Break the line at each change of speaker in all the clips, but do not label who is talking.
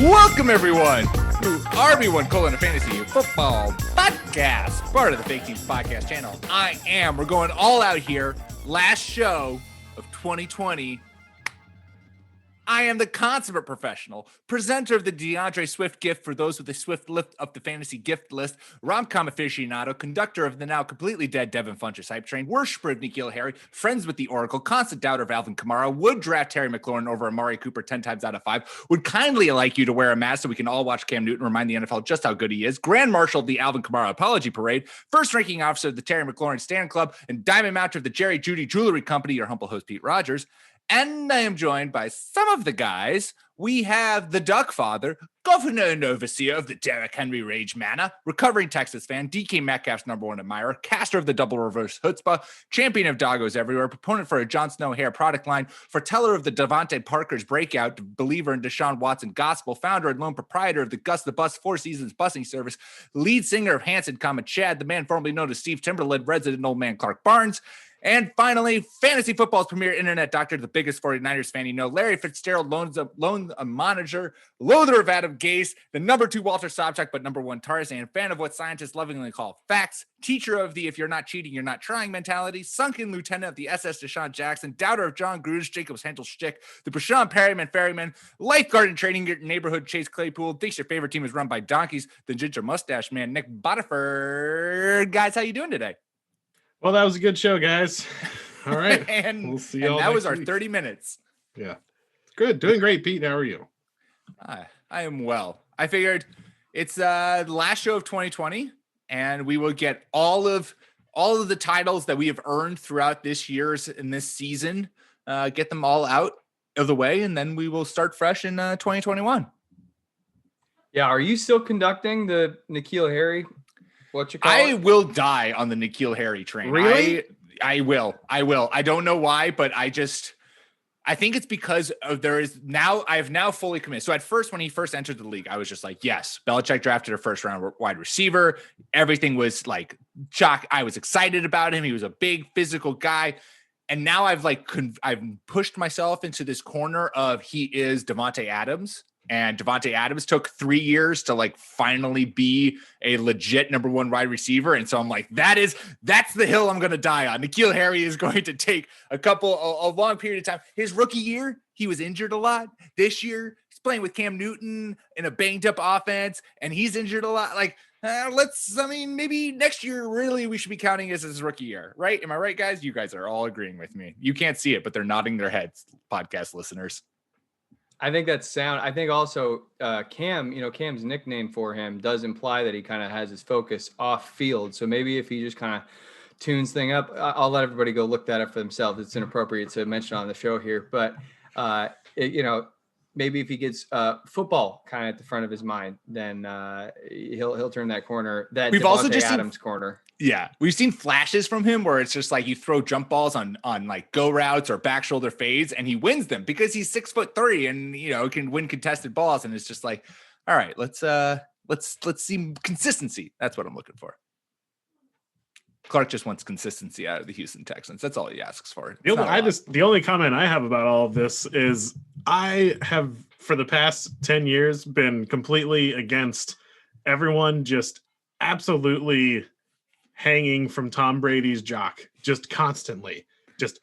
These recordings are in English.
Welcome, everyone, to RB1 Colon, a fantasy football podcast, part of the Fake Teams podcast channel. We're going all out here. Last show of 2020. I am the consummate professional, presenter of the DeAndre Swift gift for those with the Swift lift of the fantasy gift list, rom-com aficionado, conductor of the now completely dead Devin Funchess hype train, worshiper of N'Keal Harry, friends with the Oracle, constant doubter of Alvin Kamara, would draft Terry McLaurin over Amari Cooper 10 times out of 5, would kindly like you to wear a mask so we can all watch Cam Newton remind the NFL just how good he is, Grand Marshal of the Alvin Kamara Apology Parade, first ranking officer of the Terry McLaurin Stand Club, and diamond mounter of the Jerry Judy Jewelry Company, your humble host Pete Rogers. And I am joined by some of the guys. We have the Duck Father, Governor and Overseer of the Derrick Henry Rage Manor, recovering Texas fan, DK Metcalf's #1 admirer, caster of the double reverse chutzpah, champion of doggos everywhere, proponent for a Jon Snow hair product line, foreteller of the Devontae Parker's breakout, believer in Deshaun Watson gospel, founder and lone proprietor of the Gus the Bus Four Seasons busing service, lead singer of Hanson, Chad, the man formerly known as Steve Timberland, resident old man Clark Barnes. And finally, fantasy football's premier internet doctor, the biggest 49ers fan you know, Larry Fitzgerald, loans a manager, loather of Adam Gase, the #2 Walter Sobchak, but #1 Tarzan, fan of what scientists lovingly call facts, teacher of the if you're not cheating, you're not trying mentality, sunken lieutenant of the SS Deshaun Jackson, doubter of John Gruden's Jacobs Hentel shtick, the Brashawn Perryman ferryman, lifeguard and training neighborhood Chase Claypool, thinks your favorite team is run by donkeys, the ginger mustache man, Nick Bodiford. Guys, how you doing today?
Well, that was a good show, guys. All right.
and we'll see you all that was our week. 30 minutes.
Yeah. Good. Doing great, Pete. How are you?
I am well. I figured it's the last show of 2020, and we will get all of the titles that we have earned throughout this year's in this season, get them all out of the way, and then we will start fresh in 2021.
Yeah. Are you still conducting the N'Keal Harry?
I will die on the N'Keal Harry train.
Really?
I will. I don't know why, but I think it's because I have now fully committed. So at first, when he first entered the league, I was just like, yes, Belichick drafted a first round wide receiver. Everything was like shock. I was excited about him. He was a big physical guy. And now I've pushed myself into this corner of he is Devontae Adams. And Devontae Adams took 3 years to finally be a legit #1 wide receiver. And so I'm like, that's the hill I'm going to die on. N'Keal Harry is going to take a long period of time. His rookie year, he was injured a lot. This year, he's playing with Cam Newton in a banged up offense, and he's injured a lot. Maybe next year, really, we should be counting as his rookie year, right? Am I right, guys? You guys are all agreeing with me. You can't see it, but they're nodding their heads, podcast listeners.
I think that's sound. I think also Cam, Cam's nickname for him does imply that he kind of has his focus off field. So maybe if he just kind of tunes thing up, I'll let everybody go look that up for themselves. It's inappropriate to mention on the show here, but maybe if he gets football kind of at the front of his mind, then he'll turn that corner. That we've also just Adams corner.
Yeah, we've seen flashes from him where it's just like you throw jump balls on go routes or back shoulder fades, and he wins them because he's 6'3" and can win contested balls. And it's just like, all right, let's see consistency. That's what I'm looking for. Clark just wants consistency out of the Houston Texans. That's all he asks for.
The only comment I have about all of this is I have for the past 10 years been completely against everyone just absolutely hanging from Tom Brady's jock just constantly. It's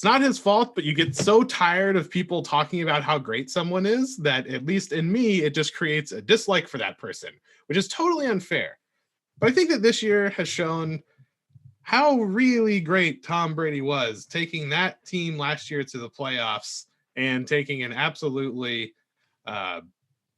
not his fault, but you get so tired of people talking about how great someone is that at least in me, it just creates a dislike for that person, which is totally unfair. But I think that this year has shown how really great Tom Brady was, taking that team last year to the playoffs and taking an absolutely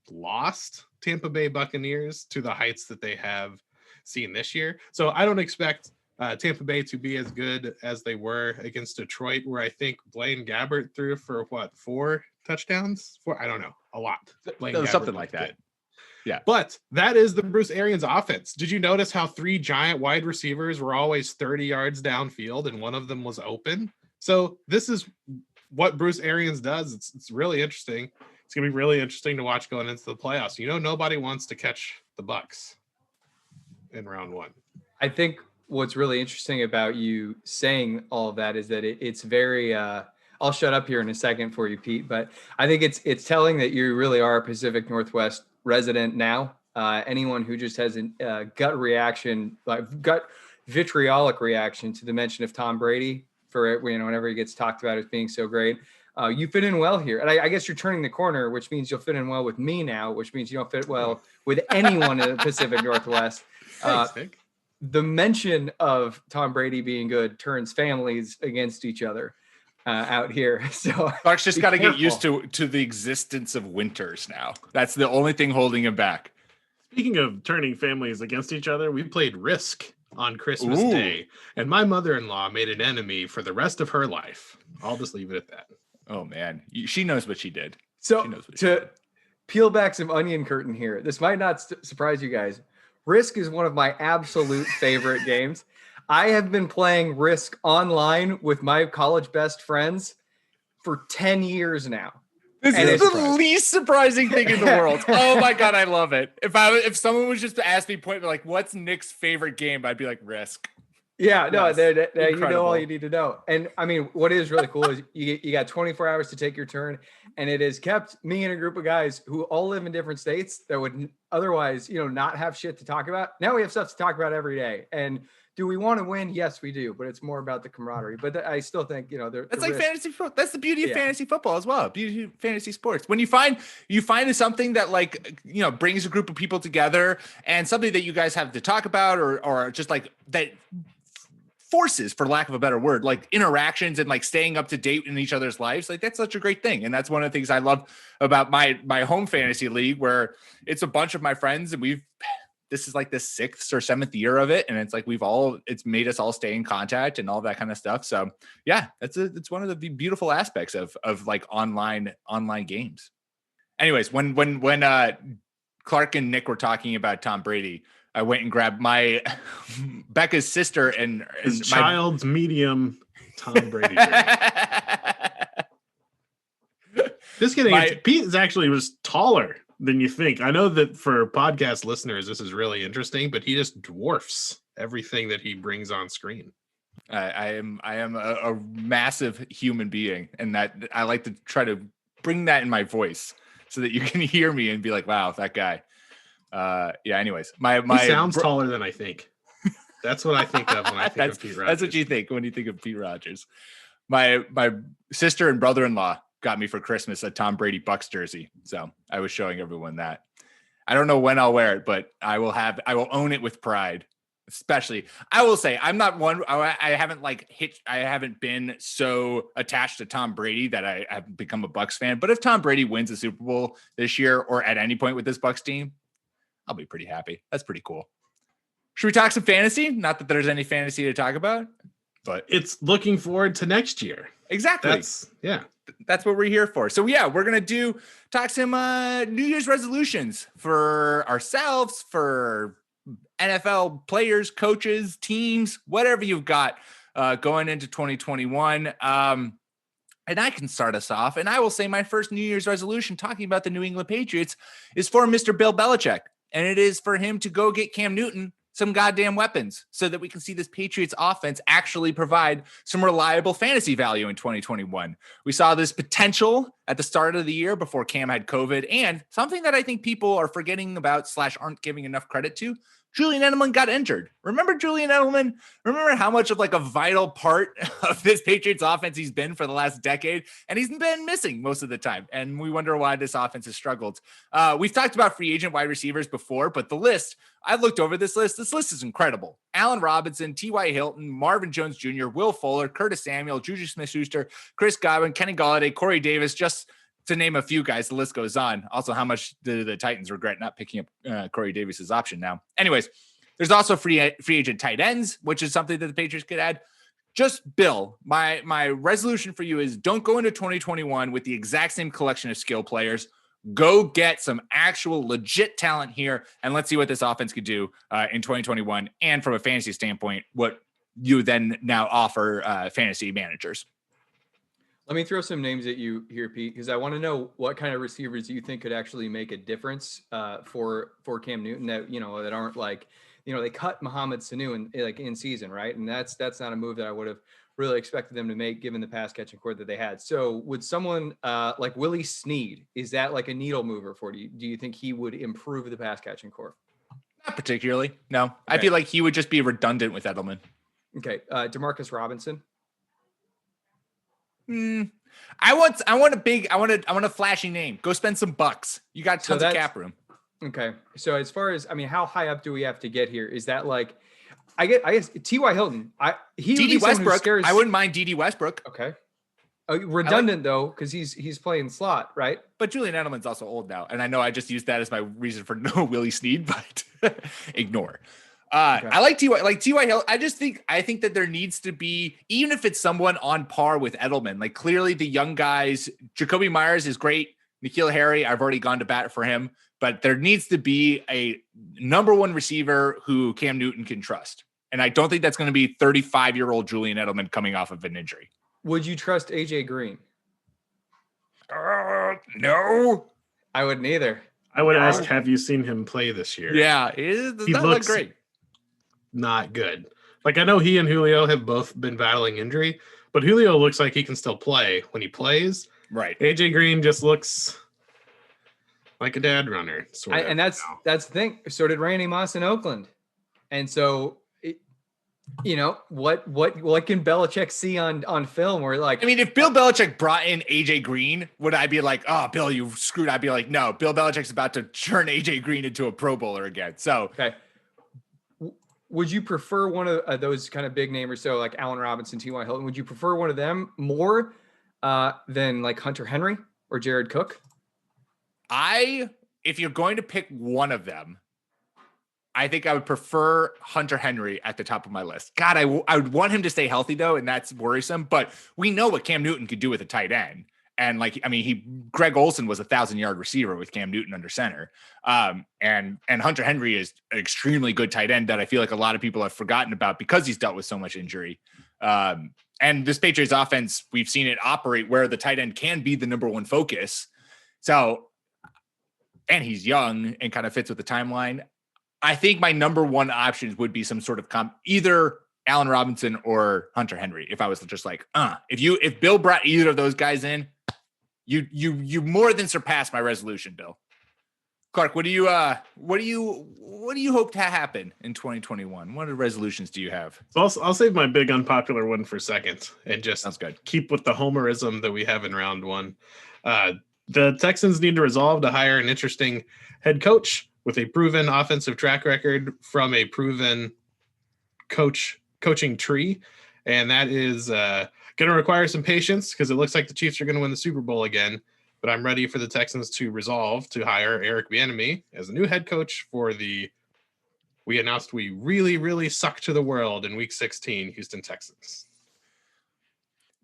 lost Tampa Bay Buccaneers to the heights that they have seen this year. So I don't expect Tampa Bay to be as good as they were against Detroit, where I think Blaine Gabbert threw for 4 touchdowns? I don't know, a lot.
Something like that.
Good. Yeah. But that is the Bruce Arians offense. Did you notice how 3 giant wide receivers were always 30 yards downfield and one of them was open? So this is what Bruce Arians does. It's really interesting. It's going to be really interesting to watch going into the playoffs. Nobody wants to catch the Bucs in round 1.
I think what's really interesting about you saying all of that is that it's very I'll shut up here in a second for you, Pete. But I think it's telling that you really are a Pacific Northwest resident now. Anyone who just has a gut reaction, like gut vitriolic reaction to the mention of Tom Brady for whenever he gets talked about as being so great. You fit in well here. And I guess you're turning the corner, which means you'll fit in well with me now, which means you don't fit well with anyone in the Pacific Northwest.
Thanks, Nick.
The mention of Tom Brady being good turns families against each other out here. So
Clark's just got to get used to the existence of winters now. That's the only thing holding him back.
Speaking of turning families against each other, we played Risk on Christmas Day, and my mother-in-law made an enemy for the rest of her life. I'll just leave it at that.
Oh man, she knows what she did.
So
she knows what
to peel back some onion curtain here, this might not surprise you guys. Risk is one of my absolute favorite games. I have been playing Risk online with my college best friends for 10 years now.
This is the least surprising thing in the world. Oh my God, I love it. If someone was just to ask me point, like, what's Nick's favorite game? I'd be like Risk.
Yeah, no,
Yes.
you know all you need to know. And I mean, what is really cool is you got 24 hours to take your turn, and it has kept me and a group of guys who all live in different states that would otherwise, not have shit to talk about. Now we have stuff to talk about every day. And do we want to win? Yes, we do. But it's more about the camaraderie. But I still think,
that's like fantasy football. That's the beauty of fantasy football as well. Beauty of fantasy sports. When you find something that brings a group of people together and something that you guys have to talk about or just like that forces, for lack of a better word, like interactions and like staying up to date in each other's lives. Like that's such a great thing. And that's one of the things I love about my home fantasy league, where it's a bunch of my friends and this is like the 6th or 7th year of it. And it's like, it's made us all stay in contact and all that kind of stuff. So yeah, it's one of the beautiful aspects of like online games. Anyways, when Clark and Nick were talking about Tom Brady, I went and grabbed my Becca's sister and
his child's medium Tom Brady. Just kidding. Pete actually was taller than you think. I know that for podcast listeners, this is really interesting, but he just dwarfs everything that he brings on screen.
I am a massive human being, and that I like to try to bring that in my voice so that you can hear me and be like, wow, that guy. Anyways, he
sounds taller than I think. That's what I think of when I think of Pete Rogers.
That's what you think when you think of Pete Rogers. My sister and brother-in-law got me for Christmas a Tom Brady Bucks jersey. So I was showing everyone that. I don't know when I'll wear it, but I will own it with pride. Especially, I will say I'm not one. I haven't been so attached to Tom Brady that I have become a Bucks fan. But if Tom Brady wins the Super Bowl this year or at any point with this Bucks team, I'll be pretty happy. That's pretty cool. Should we talk some fantasy? Not that there's any fantasy to talk about, but
it's looking forward to next year.
Exactly. That's what we're here for. So yeah, we're going to talk some New Year's resolutions for ourselves, for NFL players, coaches, teams, whatever you've got going into 2021. And I can start us off. And I will say my first New Year's resolution talking about the New England Patriots is for Mr. Bill Belichick. And it is for him to go get Cam Newton some goddamn weapons so that we can see this Patriots offense actually provide some reliable fantasy value in 2021. We saw this potential at the start of the year before Cam had COVID, and something that I think people are forgetting about / aren't giving enough credit to. Julian Edelman got injured. Remember Julian Edelman? Remember how much of like a vital part of this Patriots offense he's been for the last decade? And he's been missing most of the time. And we wonder why this offense has struggled. We've talked about free agent wide receivers before, but the list, I've looked over this list. This list is incredible. Allen Robinson, T.Y. Hilton, Marvin Jones Jr., Will Fuller, Curtis Samuel, Juju Smith-Schuster, Chris Godwin, Kenny Golladay, Corey Davis, just to name a few guys. The list goes on. Also, how much do the Titans regret not picking up Corey Davis's option now? Anyways, there's also free agent tight ends, which is something that the Patriots could add. Just Bill, my resolution for you is don't go into 2021 with the exact same collection of skill players. Go get some actual legit talent here, and let's see what this offense could do in 2021. And from a fantasy standpoint, what you then now offer fantasy managers.
Let me throw some names at you here, Pete, because I want to know what kind of receivers you think could actually make a difference for Cam Newton that that aren't like they cut Mohamed Sanu in season, right? And that's not a move that I would have really expected them to make, given the pass catching core that they had. So would someone like Willie Snead, is that like a needle mover for you? Do you think he would improve the pass catching core?
Not particularly. No,
Okay.
I feel like he would just be redundant with Edelman.
Okay. Demarcus Robinson.
I want a flashy name. Go spend some bucks. You got tons of cap room.
Okay. So as far as, I mean, how high up do we have to get here? Is that like, I guess T.Y. Hilton.
D.D. Westbrook. I wouldn't mind D.D. Westbrook.
Okay. Redundant though, because he's playing slot, right?
But Julian Edelman's also old now, and I know I just used that as my reason for no Willie Snead, but ignore. Okay. I like T.Y. Hill. I think that there needs to be, even if it's someone on par with Edelman, like clearly the young guys, Jacoby Myers is great. N'Keal Harry, I've already gone to bat for him, but there needs to be a number one receiver who Cam Newton can trust. And I don't think that's going to be 35-year-old Julian Edelman coming off of an injury.
Would you trust AJ Green?
No.
I wouldn't either.
I would ask, have you seen him play this year?
Yeah, he looks great.
Not good. Like, I know he and Julio have both been battling injury, but Julio looks like he can still play when he plays.
Right.
AJ Green just looks like a dad runner.
And that's the thing. So did Randy Moss in Oakland. And so, what can Belichick see on film? Or like,
I mean, if Bill Belichick brought in AJ Green, would I be like, oh, Bill, you screwed? I'd be like, no, Bill Belichick's about to turn AJ Green into a Pro Bowler again. So,
okay. Would you prefer one of those kind of big namers? So like Allen Robinson, T.Y. Hilton, would you prefer one of them more than like Hunter Henry or Jared Cook?
If you're going to pick one of them, I think I would prefer Hunter Henry at the top of my list. God, I would want him to stay healthy though, and that's worrisome. But we know what Cam Newton could do with a tight end. And Greg Olsen was 1,000-yard receiver with Cam Newton under center. And Hunter Henry is an extremely good tight end that I feel like a lot of people have forgotten about because he's dealt with so much injury. And this Patriots offense, we've seen it operate where the tight end can be the number one focus. So, and he's young and kind of fits with the timeline. I think my number one options would be some sort of either Allen Robinson or Hunter Henry. If I was just like, if Bill brought either of those guys in, you more than surpassed my resolution, Bill. Clark, what do you hope to happen in 2021? What resolutions do you have?
So I'll save my big unpopular one for second and just
sounds good.
Keep with the homerism that we have in round one. The Texans need to resolve to hire an interesting head coach with a proven offensive track record from a proven coaching tree. And that is going to require some patience because it looks like the Chiefs are going to win the Super Bowl again. But I'm ready for the Texans to resolve to hire Eric Bieniemy as the new head coach for we announced we really, really suck to the world in week 16, Houston Texans.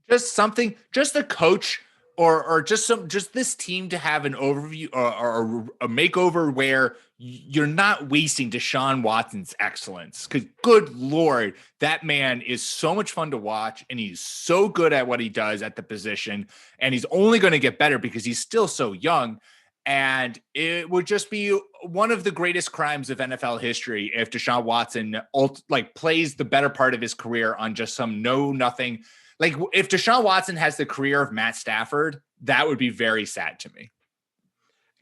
Just a coach or just this team to have an overview or a makeover where you're not wasting Deshaun Watson's excellence. Because good Lord, that man is so much fun to watch and he's so good at what he does at the position. And he's only going to get better because he's still so young. And it would just be one of the greatest crimes of NFL history if Deshaun Watson plays the better part of his career on just some nothing. Like if Deshaun Watson has the career of Matt Stafford, that would be very sad to me.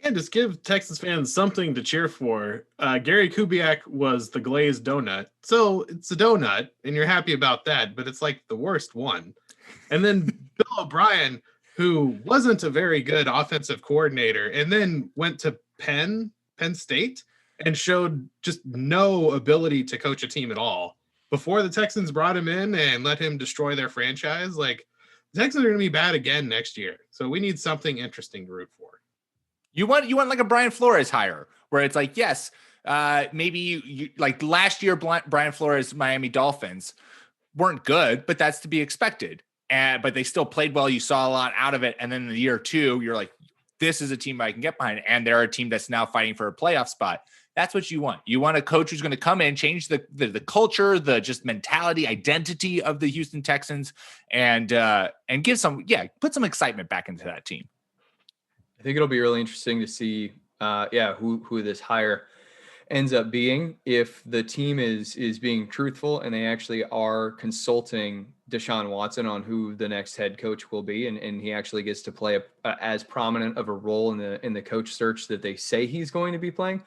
And just give Texas fans something to cheer for. Gary Kubiak was the glazed donut. So it's a donut and you're happy about that, but it's like the worst one. And then Bill O'Brien, who wasn't a very good offensive coordinator and then went to Penn State and showed just no ability to coach a team at all. Before the Texans brought him in and let him destroy their franchise, like the Texans are going to be bad again next year. So we need something interesting to root for.
You want like a Brian Flores hire where it's like, yes, maybe you like last year, Brian Flores, Miami Dolphins weren't good, but that's to be expected. But they still played well. You saw a lot out of it. And then in the year two, you're like, this is a team I can get behind. And they're a team that's now fighting for a playoff spot. That's what you want. You want a coach who's going to come in, change the culture, the just mentality, identity of the Houston Texans, and give put some excitement back into that team.
I think it'll be really interesting to see, who this hire ends up being. If the team is being truthful and they actually are consulting Deshaun Watson on who the next head coach will be, and he actually gets to play as prominent of a role in the coach search that they say he's going to be playing.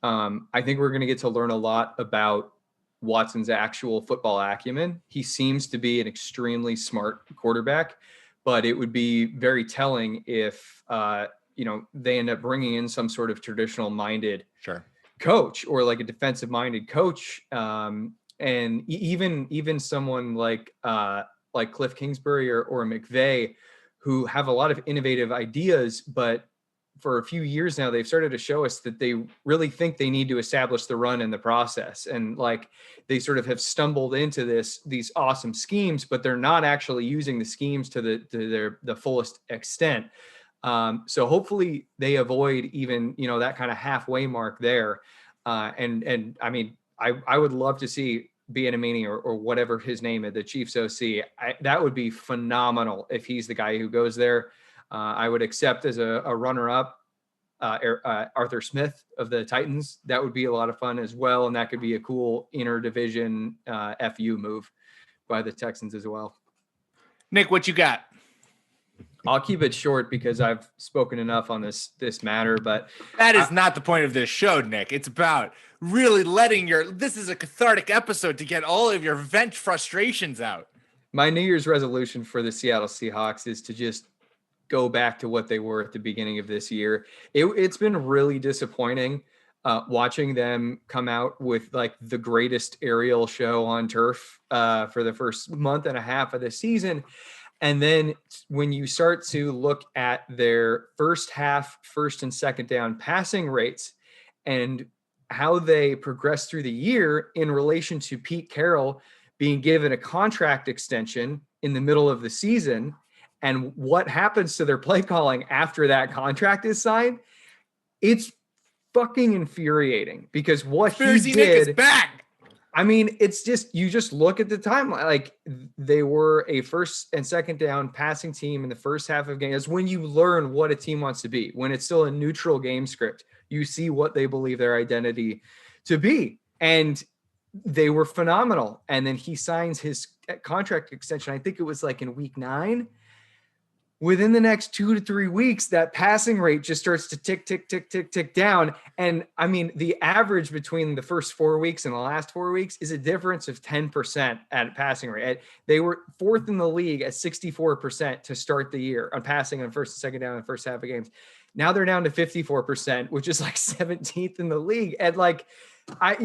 I think we're going to get to learn a lot about Watson's actual football acumen. He seems to be an extremely smart quarterback, but it would be very telling if they end up bringing in some sort of traditional minded coach or like a defensive minded coach. And even someone like Cliff Kingsbury or McVay, who have a lot of innovative ideas, but for a few years now, they've started to show us that they really think they need to establish the run in the process. And like, they sort of have stumbled into these awesome schemes, but they're not actually using the schemes to the fullest extent. So hopefully they avoid even, that kind of halfway mark there. And I mean, I would love to see Bieniemy or whatever his name is, the Chiefs OC. That would be phenomenal if he's the guy who goes there. I would accept as a runner-up Arthur Smith of the Titans. That would be a lot of fun as well, and that could be a cool inter-division FU move by the Texans as well.
Nick, what you got?
I'll keep it short because I've spoken enough on this matter, but
that is not the point of this show, Nick. It's about really this is a cathartic episode to get all of your vent frustrations out.
My New Year's resolution for the Seattle Seahawks is to just go back to what they were at the beginning of this year. It's been really disappointing watching them come out with like the greatest aerial show on turf for the first month and a half of the season. And then when you start to look at their first half, first and second down passing rates and how they progress through the year in relation to Pete Carroll being given a contract extension in the middle of the season, and what happens to their play calling after that contract is signed, it's fucking infuriating because what he did
Nick is back.
I mean, it's just, you just look at the timeline. Like, they were a first and second down passing team in the first half of games. When you learn what a team wants to be, when it's still a neutral game script, you see what they believe their identity to be. And they were phenomenal. And then he signs his contract extension. I think it was like in week 9. Within the next 2 to 3 weeks, that passing rate just starts to tick down. And I mean, the average between the first 4 weeks and the last 4 weeks is a difference of 10% at passing rate. They were 4th in the league at 64% to start the year on passing on first and second down in the first half of games. Now they're down to 54%, which is like 17th in the league. And like, I'm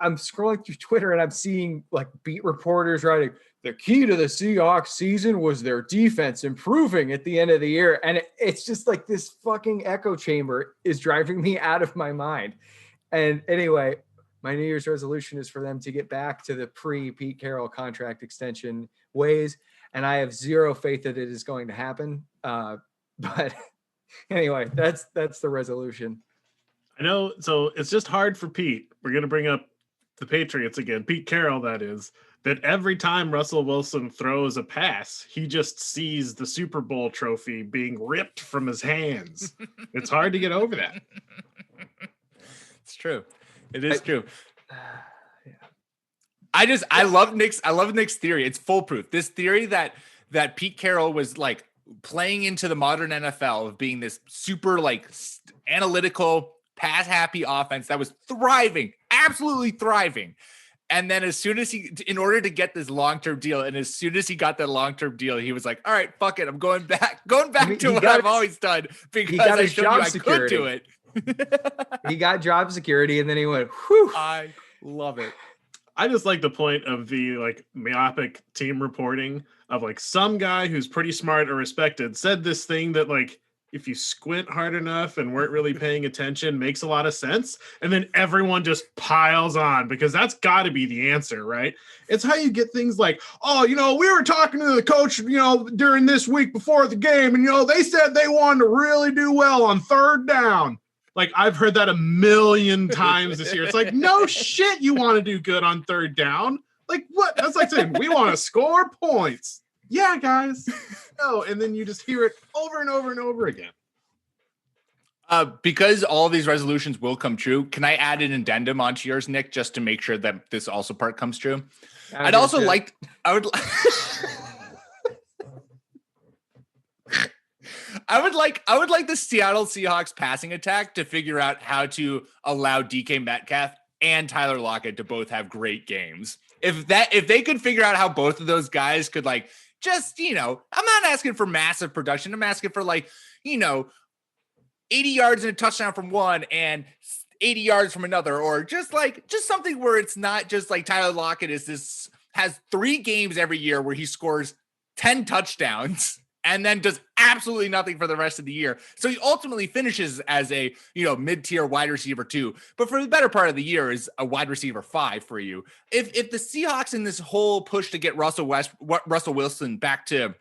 scrolling through Twitter and I'm seeing like beat reporters writing, the key to the Seahawks season was their defense improving at the end of the year. And it's just like this fucking echo chamber is driving me out of my mind. And anyway, my New Year's resolution is for them to get back to the pre-Pete Carroll contract extension ways. And I have zero faith that it is going to happen. But anyway, that's the resolution.
I know. So it's just hard for Pete. We're going to bring up the Patriots again. Pete Carroll, that is. That every time Russell Wilson throws a pass, he just sees the Super Bowl trophy being ripped from his hands. It's hard to get over that.
It's true. It is true. I love Nick's theory. It's foolproof. This theory that Pete Carroll was like playing into the modern NFL of being this super like analytical, pass happy offense that was thriving, absolutely thriving. And then as soon as in order to get this long-term deal, and as soon as he got that long-term deal, he was like, all right, fuck it. I'm going back to what I've always done because I showed you I could do it.
He got job security and then he went, whew.
I love it.
I just like the point of the like myopic team reporting of like some guy who's pretty smart or respected said this thing that like, if you squint hard enough and weren't really paying attention, makes a lot of sense. And then everyone just piles on because that's got to be the answer, right? It's how you get things like, oh, we were talking to the coach, during this week before the game, and, they said they wanted to really do well on third down. Like, I've heard that a million times this year. It's like, no shit, you want to do good on third down. Like, what? That's like saying, we want to score points. Yeah, guys. No, and then you just hear it over and over and over again.
Because all of these resolutions will come true, can I add an addendum onto yours, Nick, just to make sure that this also part comes true? I would I would like the Seattle Seahawks passing attack to figure out how to allow DK Metcalf and Tyler Lockett to both have great games. If they could figure out how both of those guys could just, I'm not asking for massive production. I'm asking for 80 yards and a touchdown from one and 80 yards from another, or just something where it's not just like Tyler Lockett has 3 games every year where he scores 10 touchdowns and then does absolutely nothing for the rest of the year. So he ultimately finishes as a, mid-tier wide receiver 2, but for the better part of the year is a wide receiver 5 for you. If the Seahawks in this whole push to get Russell Wilson back to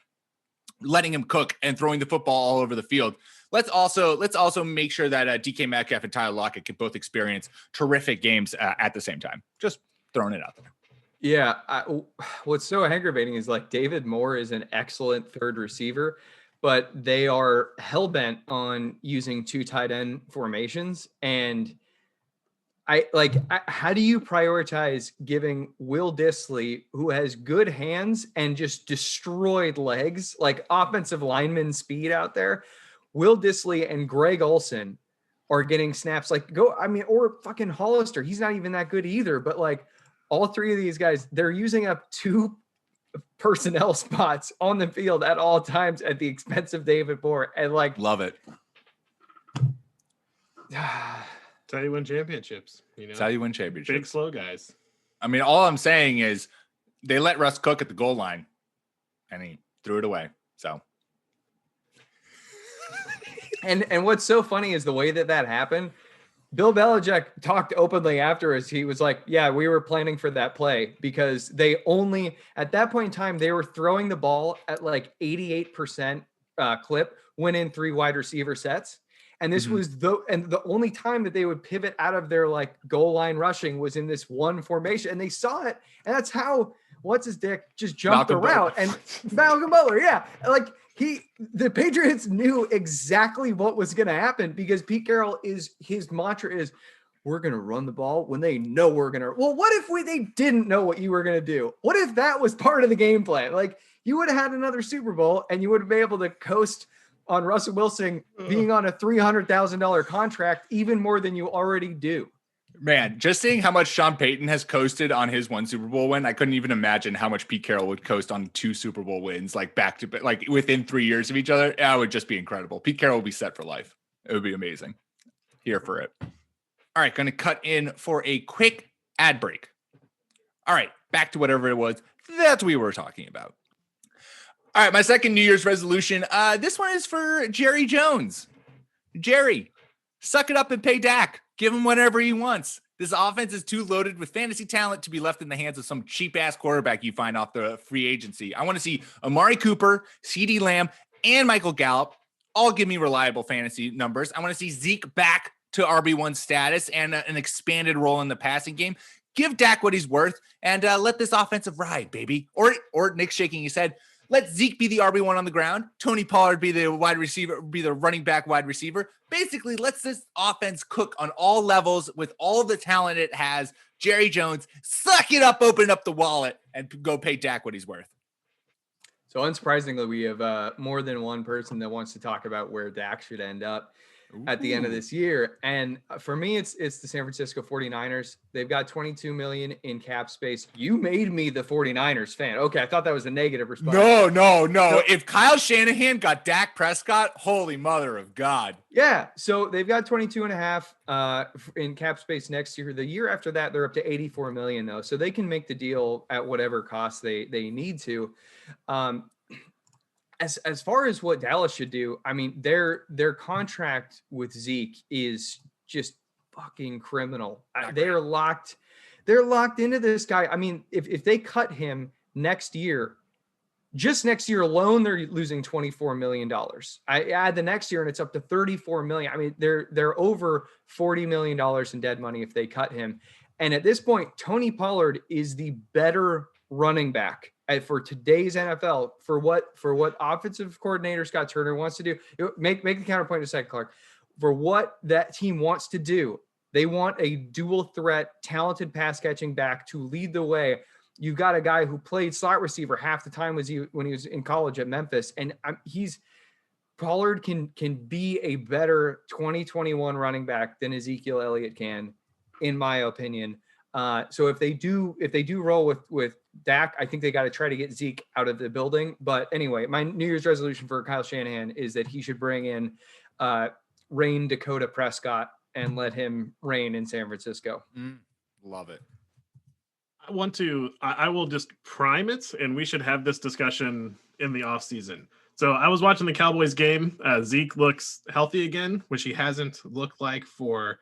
letting him cook and throwing the football all over the field, let's also make sure that DK Metcalf and Tyler Lockett can both experience terrific games at the same time. Just throwing it out there.
Yeah. What's so aggravating is David Moore is an excellent third receiver, but they are hell-bent on using 2 tight end formations. And how do you prioritize giving Will Dissly, who has good hands and just destroyed legs, offensive lineman speed out there? Will Dissly and Greg Olsen are getting snaps or fucking Hollister. He's not even that good either, but all 3 of these guys, they're using up 2 personnel spots on the field at all times at the expense of David Moore. And
love it.
That's how you win championships.
That's how you win championships.
Big, slow guys.
I mean, all I'm saying is they let Russ cook at the goal line and he threw it away. So.
And what's so funny is the way that happened. Bill Belichick talked openly afterwards. He was like, yeah, we were planning for that play because they only, at that point in time, they were throwing the ball at 88% clip when in 3 wide receiver sets. And this was the only time that they would pivot out of their goal line rushing was in this one formation. And they saw it. And that's how, what's his dick just jumped the route. And Malcolm Butler. Yeah. The Patriots knew exactly what was going to happen because Pete Carroll his mantra is, we're going to run the ball when they know we're going to. Well, what if they didn't know what you were going to do? What if that was part of the game plan? You would have had another Super Bowl and you would have been able to coast on Russell Wilson being on a $300,000 contract even more than you already do.
Man, just seeing how much Sean Payton has coasted on his 1 Super Bowl win, I couldn't even imagine how much Pete Carroll would coast on 2 Super Bowl wins, back to back, within 3 years of each other. That would just be incredible. Pete Carroll would be set for life. It would be amazing. Here for it. All right, going to cut in for a quick ad break. All right, back to whatever it was that we were talking about. All right, my second New Year's resolution. This one is for Jerry Jones. Jerry, suck it up and pay Dak. Give him whatever he wants. This offense is too loaded with fantasy talent to be left in the hands of some cheap-ass quarterback you find off the free agency. I want to see Amari Cooper, CeeDee Lamb, and Michael Gallup all give me reliable fantasy numbers. I want to see Zeke back to RB1 status and an expanded role in the passing game. Give Dak what he's worth and let this offensive ride, baby. Or Nick shaking his head. Let Zeke be the RB1 on the ground. Tony Pollard be the wide receiver, be the running back wide receiver. Basically, let's this offense cook on all levels with all the talent it has. Jerry Jones, suck it up, open up the wallet, and go pay Dak what he's worth.
So unsurprisingly, we have more than one person that wants to talk about where Dak should end up at the end of this year. And for me, it's the San Francisco 49ers. They've got 22 million in cap space. You made me the 49ers fan. Okay. I thought that was a negative response.
No. If Kyle Shanahan got Dak Prescott, holy mother of God.
Yeah. So they've got 22 and a half in cap space next year. The year after that, they're up to 84 million though. So they can make the deal at whatever cost they need to. As far as what Dallas should do, I mean, their contract with Zeke is just fucking criminal. They're locked into this guy. I mean, if they cut him next year, just next year alone, they're losing $24 million. I add the next year and it's up to $34 million. I mean, they're over $40 million in dead money if they cut him. And at this point, Tony Pollard is the better running back for today's NFL for what offensive coordinator Scott Turner wants to do. Make the counterpoint in a second, Clark. for what that team wants to do. They want a dual threat, talented pass catching back to lead the way. You've got a guy who played slot receiver half the time when he was in college at Memphis, and Pollard can be a better 2021 running back than Ezekiel Elliott can, in my opinion. So if they do roll with Dak, I think they got to try to get Zeke out of the building. But anyway, my New Year's resolution for Kyle Shanahan is that he should bring in Rain Dakota Prescott and let him reign in San Francisco.
Love it.
I will just prime it, and we should have this discussion in the offseason. So I was watching the Cowboys game. Zeke looks healthy again, which he hasn't looked like for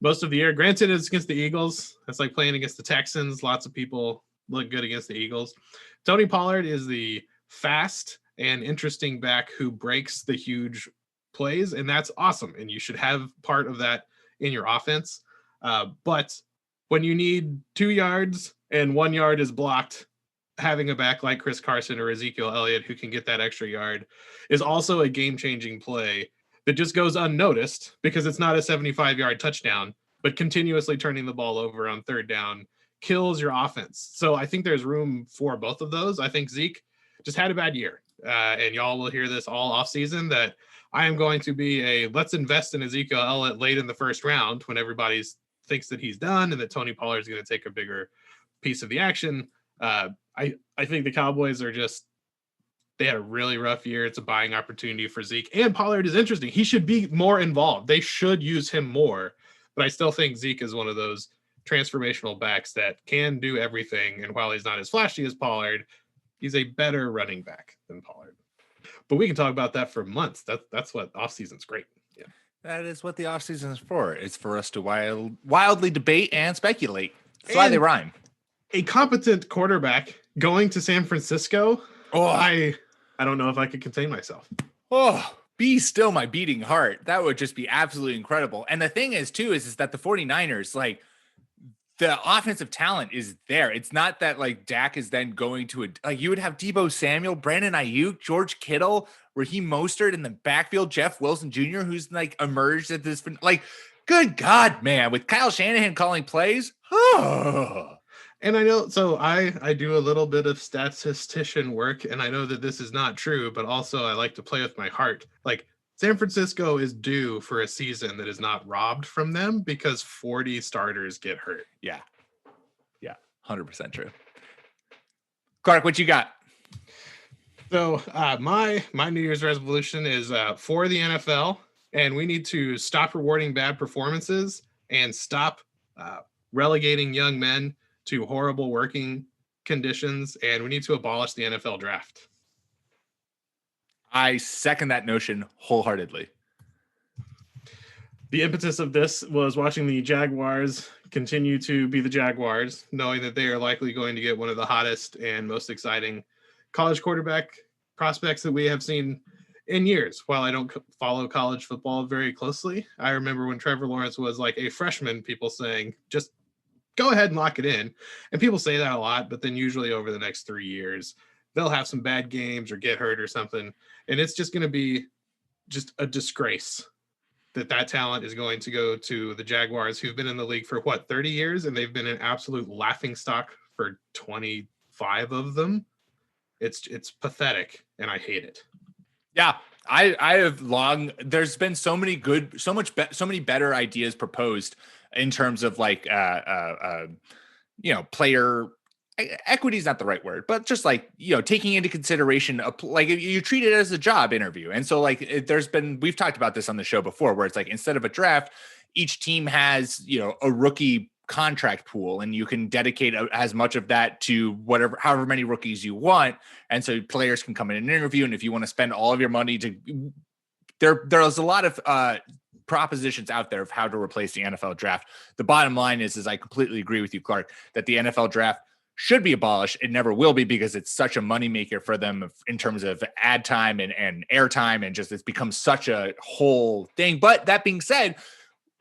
most of the year. Granted, it's against the Eagles. It's like playing against the Texans. Lots of people look good against the Eagles. Tony Pollard is the fast and interesting back who breaks the huge plays, and that's awesome. And you should have part of that in your offense. But when you need 2 yards and 1 yard is blocked, having a back like Chris Carson or Ezekiel Elliott who can get that extra yard is also a game-changing play that just goes unnoticed because it's not a 75-yard touchdown, but continuously turning the ball over on third down kills your offense. So I think there's room for both of those. I think Zeke just had a bad year. And y'all will hear this all offseason that I am going to be let's invest in Ezekiel Elliott late in the first round when everybody thinks that he's done and that Tony Pollard is going to take a bigger piece of the action. I think the Cowboys they had a really rough year. It's a buying opportunity for Zeke, and Pollard is interesting. He should be more involved. They should use him more, but I still think Zeke is one of those transformational backs that can do everything. And while he's not as flashy as Pollard, he's a better running back than Pollard. But we can talk about that for months. That's what offseason's great. Yeah.
That is what the offseason is for. It's for us to wildly debate and speculate. That's why they rhyme.
A competent quarterback going to San Francisco.
Oh,
I don't know if I could contain myself.
Oh, be still my beating heart. That would just be absolutely incredible. And the thing is, too, is that the 49ers, like, the offensive talent is there. It's not that like Dak is then going to you would have Deebo Samuel, Brandon Ayuk, George Kittle, Raheem Mostert in the backfield, Jeff Wilson Jr., who's like emerged at this, like, good God, man, with Kyle Shanahan calling plays.
And I know, so I do a little bit of statistician work, and I know that this is not true, but also I like to play with my heart. Like, San Francisco is due for a season that is not robbed from them because 40 starters get hurt.
Yeah. 100% true. Clark, what you got?
So my New Year's resolution is for the NFL, and we need to stop rewarding bad performances and stop relegating young men to horrible working conditions, and we need to abolish the NFL draft.
I second that notion wholeheartedly.
The impetus of this was watching the Jaguars continue to be the Jaguars, knowing that they are likely going to get one of the hottest and most exciting college quarterback prospects that we have seen in years. While I don't follow college football very closely, I remember when Trevor Lawrence was like a freshman, people saying, just go ahead and lock it in. And people say that a lot, but then usually over the next 3 years, they'll have some bad games or get hurt or something. And it's just going to be just a disgrace that talent is going to go to the Jaguars, who've been in the league for 30 years, and they've been an absolute laughingstock for 25 of them. It's pathetic, and I hate it.
Yeah, I have there's been so many better ideas proposed in terms of like player equity is not the right word, but just like, taking into consideration, like you treat it as a job interview. And so like we've talked about this on the show before, where it's like, instead of a draft, each team has, a rookie contract pool, and you can dedicate as much of that to however many rookies you want. And so players can come in and interview. And if you want to spend all of your money there's a lot of propositions out there of how to replace the NFL draft. The bottom line is I completely agree with you, Clark, that the NFL draft should be abolished. It never will be, because it's such a moneymaker for them in terms of ad time and air time, and just it's become such a whole thing. But that being said,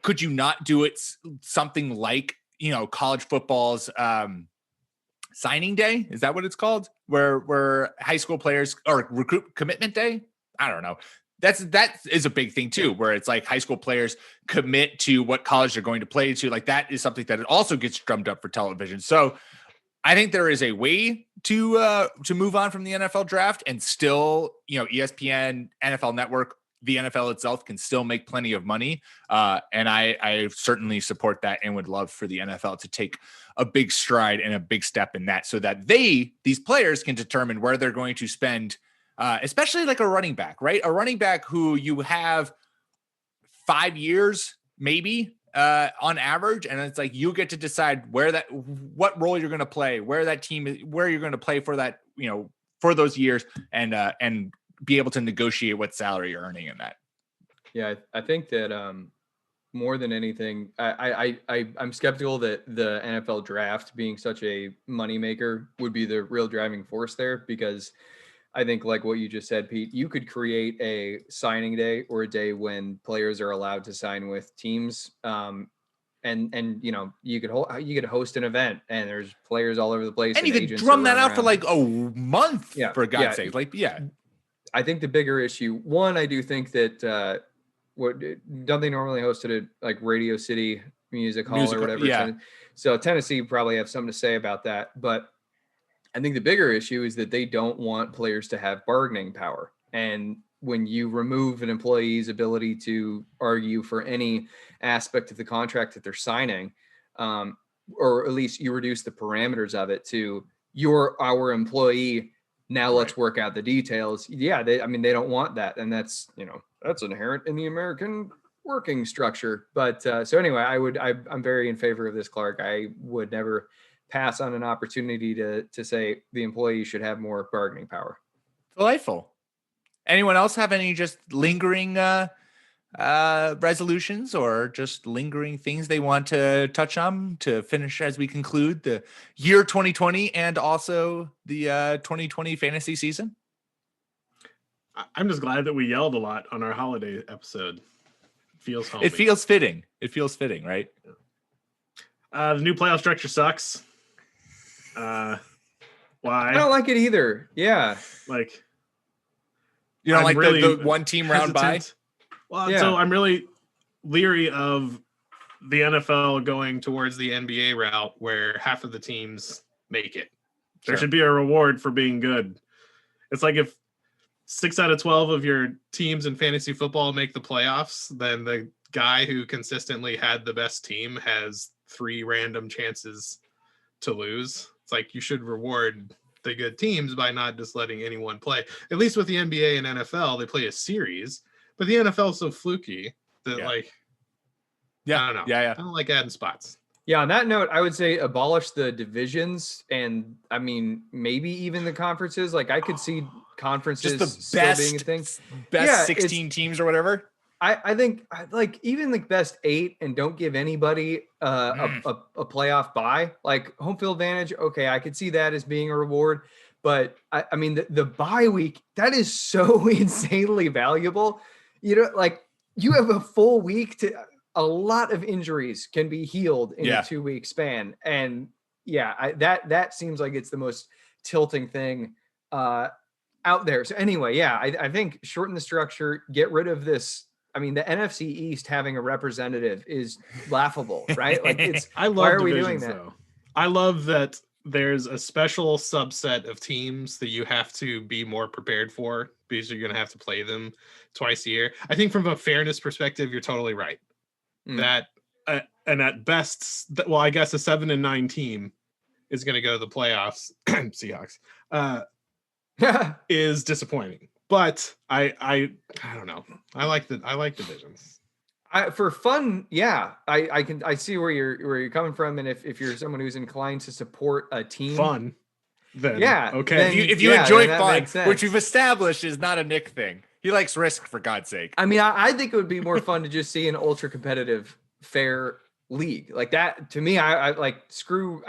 could you not do it something like, college football's signing day? Is that what it's called? Where high school players, or recruit commitment day? I don't know. that is a big thing too, where it's like high school players commit to what college they're going to play to. Like that is something that it also gets drummed up for television. So I think there is a way to move on from the NFL draft and still, ESPN, NFL Network, the NFL itself can still make plenty of money. And I certainly support that and would love for the NFL to take a big stride and a big step in that so that these players can determine where they're going to spend, especially like a running back, right? A running back who you have 5 years, maybe on average. And it's like, you get to decide what role you're going to play, where that team is, where you're going to play for that, for those years and be able to negotiate what salary you're earning in that.
Yeah. I think that more than anything, I'm skeptical that the NFL draft being such a moneymaker would be the real driving force there, because I think like what you just said, Pete, you could create a signing day or a day when players are allowed to sign with teams. And you could host an event and there's players all over the place.
And you could drum that out for like a month, for God's sake.
I think the bigger issue, one, I do think that don't they normally host at like Radio City Music Hall or whatever?
Yeah.
So Tennessee probably have something to say about that. But I think the bigger issue is that they don't want players to have bargaining power. And when you remove an employee's ability to argue for any aspect of the contract that they're signing, or at least you reduce the parameters of it to you're our employee. Now let's work out the details. Yeah. They don't want that. And that's inherent in the American working structure. But so anyway, I'm very in favor of this, Clark. I would never pass on an opportunity to say the employee should have more bargaining power.
Delightful. Anyone else have any just lingering resolutions or just lingering things they want to touch on to finish as we conclude the year 2020 and also the 2020 fantasy season?
I'm just glad that we yelled a lot on our holiday episode. Feels homey.
It feels fitting. Right?
The new playoff structure sucks. Why?
I don't like it either. Yeah.
Like,
you don't
I'm
like
really
the one team round by?
Well, so I'm really leery of the NFL going towards the NBA route where half of the teams make it. There should be a reward for being good. It's like if 6 out of 12 of your teams in fantasy football make the playoffs, then the guy who consistently had the best team has 3 random chances to lose. It's like you should reward the good teams by not just letting anyone play. At least with the NBA and NFL, they play a series, but the NFL is so fluky that I don't know.
Yeah.
I don't like adding spots.
Yeah. On that note, I would say abolish the divisions and maybe even the conferences. Like I could see conferences
just the
still being a thing.
Best 16 teams or whatever.
I think like even the best 8 and don't give anybody a playoff bye, like home field advantage. Okay, I could see that as being a reward, but the bye week, that is so insanely valuable. Like you have a full week to a lot of injuries can be healed in a 2-week span, and that seems like it's the most tilting thing out there. So anyway, I think shorten the structure, get rid of this. The NFC East having a representative is laughable, right? Like why are we doing that?
Though. I love that there's a special subset of teams that you have to be more prepared for because you're going to have to play them twice a year. I think from a fairness perspective, you're totally right. That and at best, I guess a 7-9 team is going to go to the playoffs. Seahawks is disappointing. But I don't know. I like divisions.
For fun, I see where you're coming from, and if you're someone who's inclined to support a team,
fun, then okay.
Then,
if you enjoy fun, which we've established is not a Nick thing. He likes risk, for God's sake.
I think it would be more fun to just see an ultra competitive, fair league like that. To me, I like screw.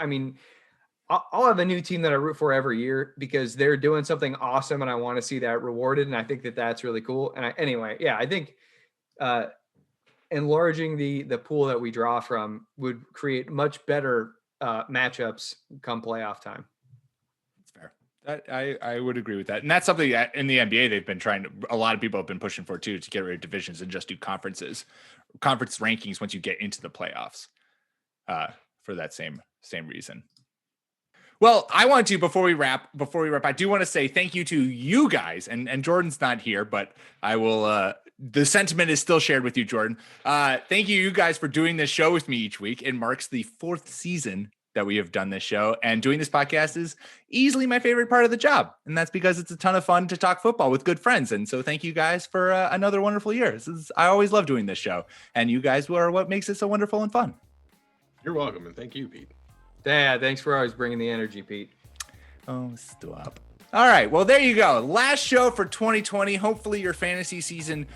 I'll have a new team that I root for every year because they're doing something awesome and I want to see that rewarded. And I think that that's really cool. And I think enlarging the pool that we draw from would create much better matchups come playoff time.
That's fair. I would agree with that. And that's something that in the NBA they've been a lot of people have been pushing for too, to get rid of divisions and just do conference rankings once you get into the playoffs for that same reason. Well, I want to, before we wrap, I do want to say thank you to you guys, and Jordan's not here, but I will, the sentiment is still shared with you, Jordan. Thank you guys for doing this show with me each week. It marks the 4th season that we have done this show, and doing this podcast is easily my favorite part of the job. And that's because it's a ton of fun to talk football with good friends. And so thank you guys for another wonderful year. I always love doing this show, and you guys are what makes it so wonderful and fun.
You're welcome. And thank you, Pete.
Yeah. Thanks for always bringing the energy, Pete.
Oh, stop. All right. Well, there you go. Last show for 2020. Hopefully your fantasy season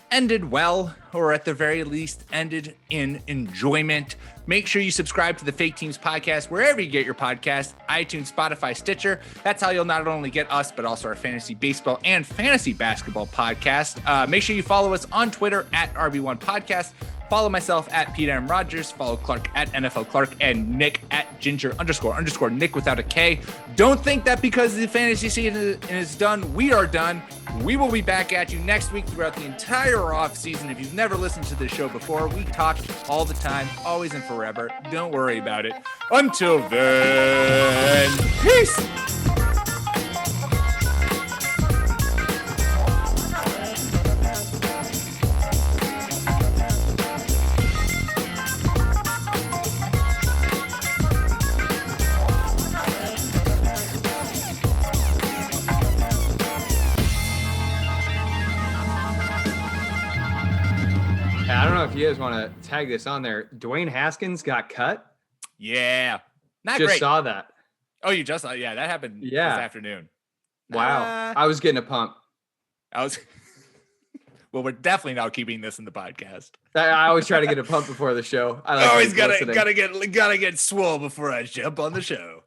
ended well, or at the very least ended in enjoyment. Make sure you subscribe to the Fake Teams podcast wherever you get your podcast, iTunes, Spotify, Stitcher. That's how you'll not only get us, but also our fantasy baseball and fantasy basketball podcast. Make sure you follow us on Twitter at RB1 Podcast. Follow myself at Pete M. Rogers. Follow Clark at NFL Clark, and Nick at Ginger_Nick without a K. Don't think that because the fantasy season is done, we are done. We will be back at you next week throughout the entire off season. If you've never listened to this show before, we talk all the time, always and forever. Don't worry about it. Until then, peace.
I don't know if you guys want to tag this on there. Dwayne Haskins got cut.
Yeah. Not
Just
great.
saw that.
Oh, you just saw? Yeah, that happened this afternoon.
Wow. I was getting a pump.
Well, we're definitely not keeping this in the podcast.
I always try to get a pump before the show. I like
always gotta get swole before I jump on the show.